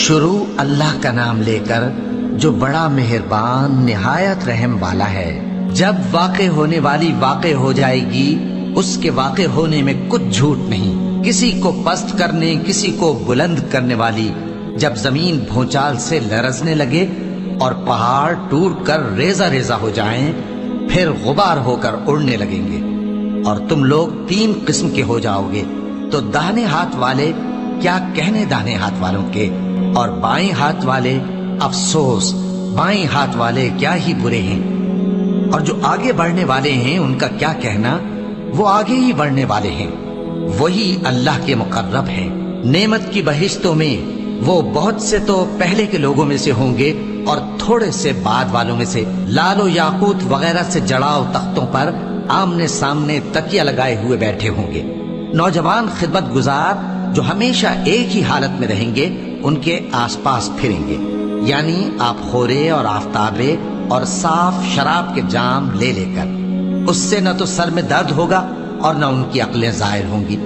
شروع اللہ کا نام لے کر جو بڑا مہربان نہایت رحم والا ہے۔ جب واقع ہونے والی واقع ہو جائے گی، اس کے واقع ہونے میں کچھ جھوٹ نہیں، کسی کو پست کرنے کسی کو بلند کرنے والی۔ جب زمین بھونچال سے لرزنے لگے اور پہاڑ ٹوٹ کر ریزہ ریزہ ہو جائیں، پھر غبار ہو کر اڑنے لگیں گے، اور تم لوگ 3 قسم کے ہو جاؤ گے، تو داہنے ہاتھ والے کیا کہنے داہنے ہاتھ والوں کے، اور بائیں ہاتھ والے افسوس، بائیں ہاتھ والے کیا ہی برے ہیں، اور جو آگے بڑھنے والے ہیں ان کا کیا کہنا، وہ آگے ہی بڑھنے والے ہیں، وہی اللہ کے مقرب ہیں۔ نعمت کی بہشتوں میں وہ بہت سے تو پہلے کے لوگوں میں سے ہوں گے اور تھوڑے سے بعد والوں میں سے، لال و یاقوت وغیرہ سے جڑاؤ تختوں پر آمنے سامنے تکیہ لگائے ہوئے بیٹھے ہوں گے۔ نوجوان خدمت گزار جو ہمیشہ ایک ہی حالت میں رہیں گے ان کے آس پاس پھریں گے، یعنی آپ خورے اور آفتابے اور صاف شراب کے جام لے لے کر۔ اس سے نہ تو سر میں درد ہوگا اور نہ ان کی عقلیں ظاہر ہوں گی،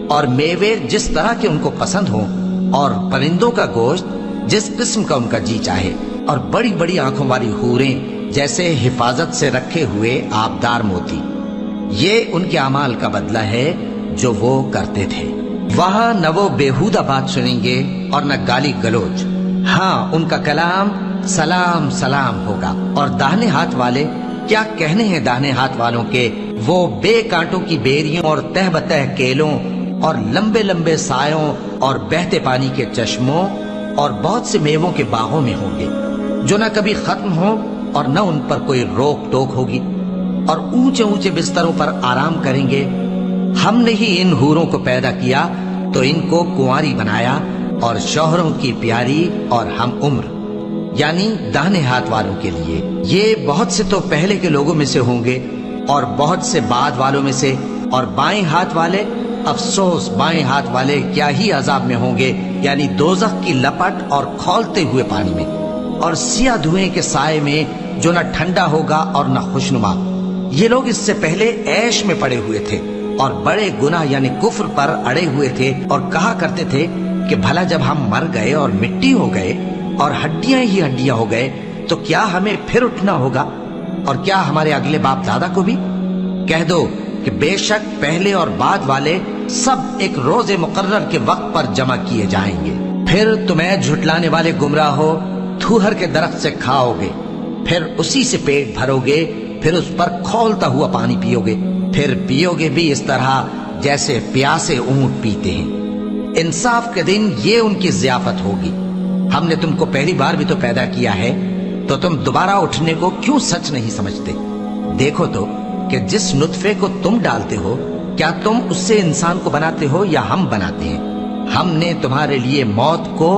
اور میوے جس طرح کے ان کو پسند ہوں، اور پرندوں کا گوشت جس قسم کا ان کا جی چاہے، اور بڑی بڑی آنکھوں والی حوریں جیسے حفاظت سے رکھے ہوئے آبدار موتی۔ یہ ان کے اعمال کا بدلہ ہے جو وہ کرتے تھے۔ وہاں نہ وہ بیہودہ بات سنیں گے اور نہ گالی گلوچ، ہاں ان کا کلام سلام سلام ہوگا۔ اور داہنے ہاتھ والے کیا کہنے ہیں داہنے ہاتھ والوں کے، وہ بے کانٹوں کی بیریوں اور تہ بتہ کیلوں اور لمبے لمبے سایوں اور بہتے پانی کے چشموں اور بہت سے میووں کے باغوں میں ہوں گے، جو نہ کبھی ختم ہو اور نہ ان پر کوئی روک ٹوک ہوگی، اور اونچے اونچے بستروں پر آرام کریں گے۔ ہم نے ہی ان حوروں کو پیدا کیا تو ان کو کنواری بنایا، اور شوہروں کی پیاری اور ہم عمر، یعنی داہنے ہاتھ والوں کے لیے۔ یہ بہت سے تو پہلے کے لوگوں میں سے ہوں گے اور بہت سے بعد والوں میں سے، اور بائیں ہاتھ والے افسوس، بائیں ہاتھ والے کیا ہی عذاب میں ہوں گے، یعنی دوزخ کی لپٹ اور کھولتے ہوئے پانی میں، اور سیاہ دھوئیں کے سائے میں جو نہ ٹھنڈا ہوگا اور نہ خوشنما۔ یہ لوگ اس سے پہلے عیش میں پڑے ہوئے تھے اور بڑے گناہ یعنی کفر پر اڑے ہوئے تھے، اور کہا کرتے تھے کہ بھلا جب ہم مر گئے اور مٹی ہو گئے اور ہڈیاں ہی ہڈیاں ہو گئے تو کیا ہمیں پھر اٹھنا ہوگا، اور کیا ہمارے اگلے باپ دادا کو بھی؟ کہہ دو کہ بے شک پہلے اور بعد والے سب ایک روز مقرر کے وقت پر جمع کیے جائیں گے۔ پھر تمہیں جھٹلانے والے گمراہ ہو، تھوہر کے درخت سے کھاؤ گے، پھر اسی سے پیٹ بھرو گے، پھر اس پر کھولتا ہوا پانی پیو گے، پھر پیو گے بھی اس طرح جیسے پیاسے اونٹ پیتے ہیں۔ انصاف کے دن یہ ان کی ضیافت ہوگی۔ ہم نے تم کو پہلی بار بھی تو پیدا کیا ہے، تو تم دوبارہ اٹھنے کو کیوں سچ نہیں سمجھتے؟ دیکھو تو کہ جس نطفے کو تم ڈالتے ہو، کیا تم اس سے انسان کو بناتے ہو یا ہم بناتے ہیں؟ ہم نے تمہارے لیے موت کو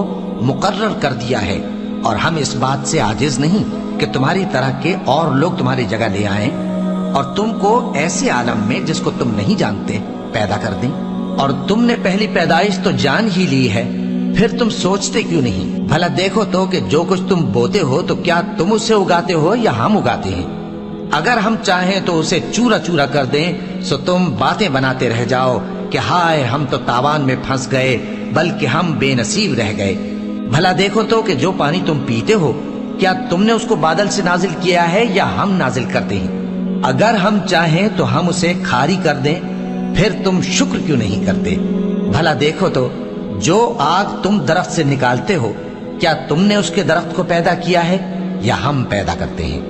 مقرر کر دیا ہے، اور ہم اس بات سے عاجز نہیں کہ تمہاری طرح کے اور لوگ تمہاری جگہ لے آئیں اور تم کو ایسے عالم میں جس کو تم نہیں جانتے پیدا کر دیں۔ اور تم نے پہلی پیدائش تو جان ہی لی ہے، پھر تم سوچتے کیوں نہیں؟ بھلا دیکھو تو کہ جو کچھ تم بوتے ہو تو کیا تم اسے اگاتے ہو یا ہم اگاتے ہیں؟ اگر ہم چاہیں تو اسے چورا چورا کر دیں، سو تم باتیں بناتے رہ جاؤ کہ ہائے ہم تو تاوان میں پھنس گئے، بلکہ ہم بے نصیب رہ گئے۔ بھلا دیکھو تو کہ جو پانی تم پیتے ہو، کیا تم نے اس کو بادل سے نازل کیا ہے یا ہم نازل کرتے ہیں؟ اگر ہم چاہیں تو ہم اسے کھاری کر دیں، پھر تم شکر کیوں نہیں کرتے؟ بھلا دیکھو تو جو آگ تم درخت سے نکالتے ہو، کیا تم نے اس کے درخت کو پیدا کیا ہے یا ہم پیدا کرتے ہیں؟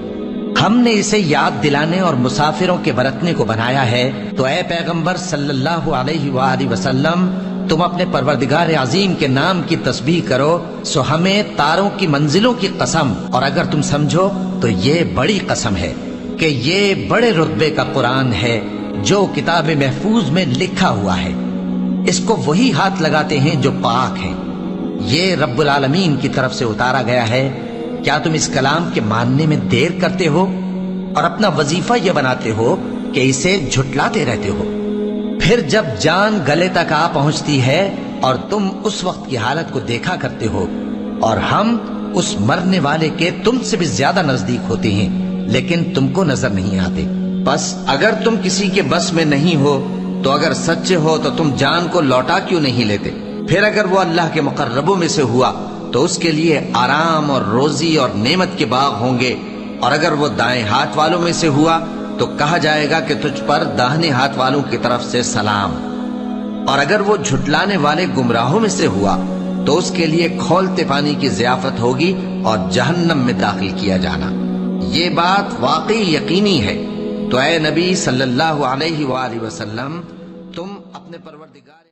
ہم نے اسے یاد دلانے اور مسافروں کے برتنے کو بنایا ہے، تو اے پیغمبر صلی اللہ علیہ وآلہ وسلم، تم اپنے پروردگار عظیم کے نام کی تسبیح کرو، سو ہمیں تاروں کی منزلوں کی قسم، اور اگر تم سمجھو تو یہ بڑی قسم ہے کہ یہ بڑے رتبے کا قرآن ہے جو کتاب محفوظ میں لکھا ہوا ہے۔ اس کو وہی ہاتھ لگاتے ہیں جو پاک ہیں، یہ رب العالمین کی طرف سے اتارا گیا ہے۔ کیا تم اس کلام کے ماننے میں دیر کرتے ہو اور اپنا وظیفہ یہ بناتے ہو کہ اسے جھٹلاتے رہتے ہو؟ پھر جب جان گلے تک آ پہنچتی ہے اور تم اس وقت کی حالت کو دیکھا کرتے ہو، اور ہم اس مرنے والے کے تم سے بھی زیادہ نزدیک ہوتے ہیں، لیکن تم کو نظر نہیں آتے۔ بس اگر تم کسی کے بس میں نہیں ہو تو اگر سچے ہو تو تم جان کو لوٹا کیوں نہیں لیتے؟ پھر اگر وہ اللہ کے مقربوں میں سے ہوا تو اس کے لیے آرام اور روزی اور نعمت کے باغ ہوں گے، اور اگر وہ دائیں ہاتھ والوں میں سے ہوا تو کہا جائے گا کہ تجھ پر داہنے ہاتھ والوں کی طرف سے سلام، اور اگر وہ جھٹلانے والے گمراہوں میں سے ہوا تو اس کے لیے کھولتے پانی کی ضیافت ہوگی اور جہنم میں داخل کیا جانا۔ یہ بات واقعی یقینی ہے، تو اے نبی صلی اللہ علیہ وآلہ وسلم تم اپنے پروردگار